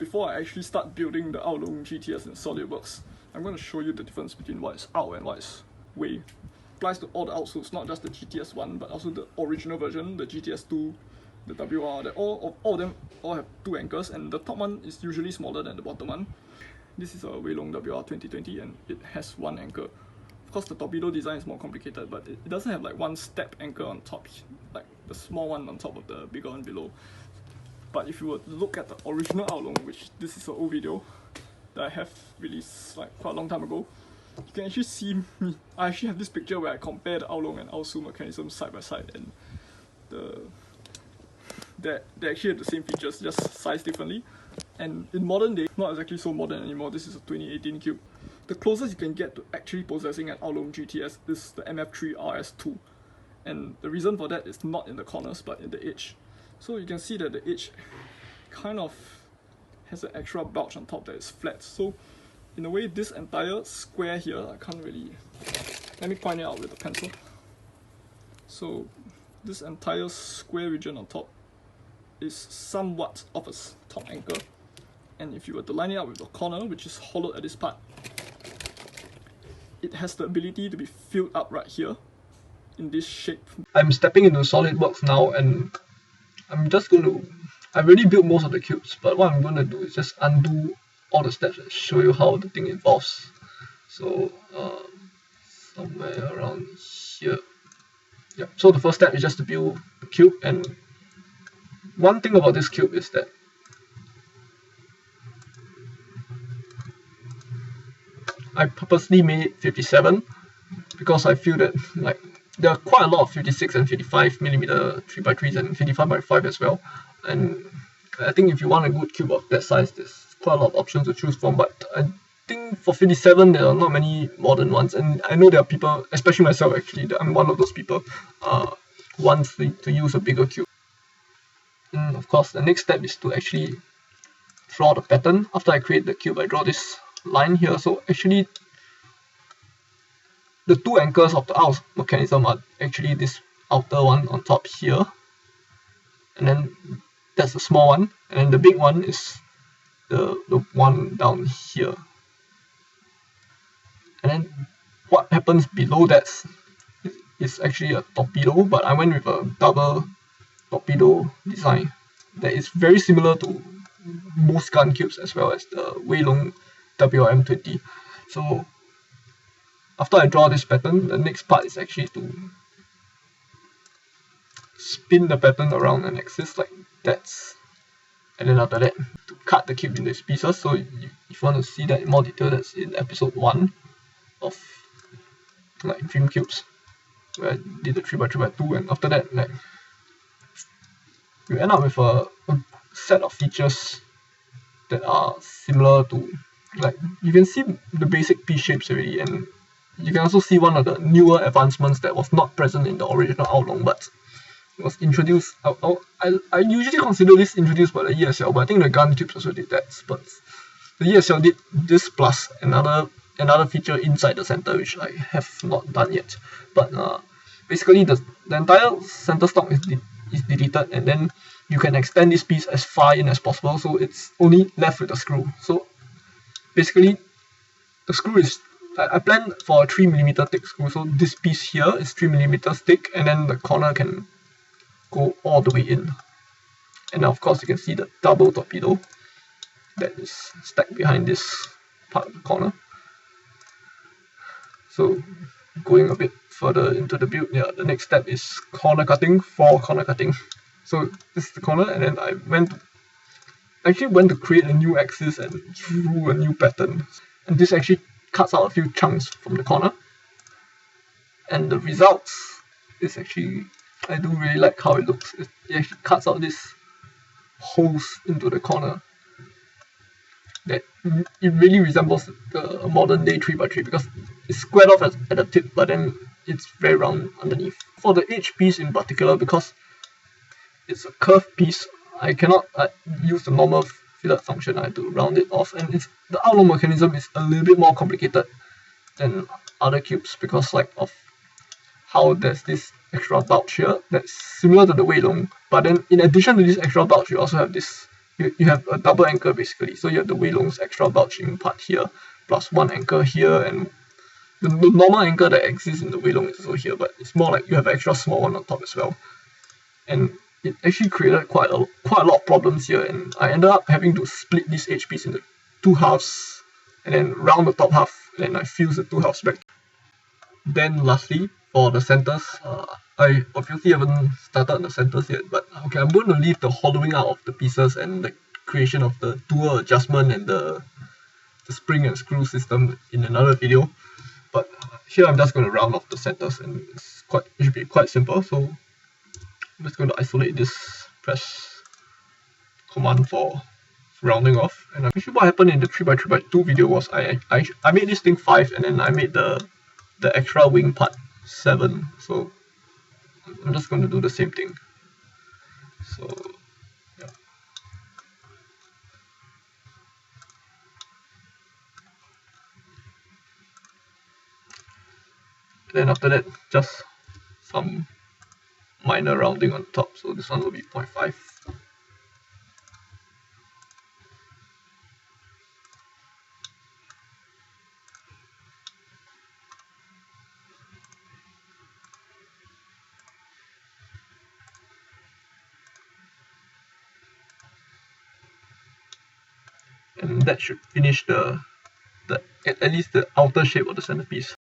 before I actually start building the Aolong GTS in SolidWorks, I'm going to show you the difference between what is Ao and what is Wei. Applies to all the outsuits, not just the GTS 1, but also the original version, the GTS 2, the WR. All of them all have 2 anchors, and the top one is usually smaller than the bottom one. This is a Aolong WR 2020, and it has 1 anchor. Of course, the torpedo design is more complicated, but it doesn't have like 1 step anchor on top, like the small one on top of the bigger one below. But if you were to look at the original Aolong, which this is an old video that I have released like quite a long time ago, you can actually see me. I actually have this picture where I compare the Aolong and Aosu mechanism side by side, and they actually have the same features, just sized differently. And in modern day, not exactly so modern anymore, this is a 2018 cube. The closest you can get to actually possessing an Aolong GTS is the MF3 RS2. And the reason for that is not in the corners, but in the edge. So you can see that the edge kind of has an extra bulge on top that is flat. So in a way, this entire square here, I can't really... Let me point it out with a pencil. So this entire square region on top is somewhat of a top anchor. And if you were to line it up with the corner, which is hollowed at this part, it has the ability to be filled up right here in this shape. I'm stepping into SolidWorks now, and I've already built most of the cubes, but what I'm going to do is just undo all the steps and show you how the thing evolves. So somewhere around here. Yeah. So the first step is just to build a cube, and one thing about this cube is that I purposely made it 57 because I feel that like there are quite a lot of 56 and 55mm 3x3s and 55x5 as well, and I think if you want a good cube of that size, there's quite a lot of options to choose from. But I think for 57 there are not many modern ones, and I know there are people, especially myself actually, that I'm one of those people wants to use a bigger cube. And of course the next step is to actually draw the pattern. After I create the cube, I draw this line here. So actually the 2 anchors of the out mechanism are actually this outer one on top here, and then that's the small one, and then the big one is the one down here. And then what happens below that is actually a torpedo, but I went with a double torpedo design that is very similar to most gun cubes as well as the Aolong WRM20. So after I draw this pattern, the next part is actually to spin the pattern around an axis like that, and then after that to cut the cube into its pieces. So if you want to see that in more detail, that's in episode 1 of like Dream Cubes, where I did the 3x3x2, and after that like you end up with a set of features that are similar to, like, you can see the basic piece shapes already, and you can also see one of the newer advancements that was not present in the original Aolong, but was introduced. I usually consider this introduced by the ESL, but I think the gun cubes also did that. But the ESL did this plus another feature inside the center, which I have not done yet. But basically the entire center stock is deleted, and then you can extend this piece as far in as possible, so it's only left with the screw. So basically the screw is, I planned for a 3mm thick screw, so this piece here is 3mm thick, and then the corner can go all the way in. And of course you can see the double torpedo that is stacked behind this part of the corner. So going a bit further into the build, yeah, the next step is corner cutting for corner cutting. So this is the corner, and then I actually went to create a new axis and drew a new pattern. And this actually cuts out a few chunks from the corner. And the results is actually, I do really like how it looks. It actually cuts out these holes into the corner. That it really resembles the modern day 3x3 because it's squared off at the tip, but then it's very round underneath. For the edge piece in particular, because it's a curved piece, I cannot use the normal fillet function. I have to round it off, and the Aolong mechanism is a little bit more complicated than other cubes because like of how there's this extra bulge here that's similar to the Aolong, but then in addition to this extra bulge, you also have this you have a double anchor basically. So you have the Weilong's extra bulging part here, plus one anchor here, and the normal anchor that exists in the Weilong is also here, but it's more like you have an extra small one on top as well. And it actually created quite a lot of problems here, and I ended up having to split this edge piece into two halves, and then round the top half, and I fuse the two halves back. Then lastly, for the centers, I obviously haven't started on the centers yet, but okay, I'm going to leave the hollowing out of the pieces and the creation of the dual adjustment and the spring and screw system in another video. But here I'm just going to round off the centers, and it should be quite simple. So I'm just going to isolate this, press command for rounding off. And actually what happened in the 3x3x2 video was I made this thing 5, and then I made the extra wing part 7. So I'm just going to do the same thing. So yeah. Then after that, just some minor rounding on top. So this one will be 0.5. And that should finish at least the outer shape of the centerpiece.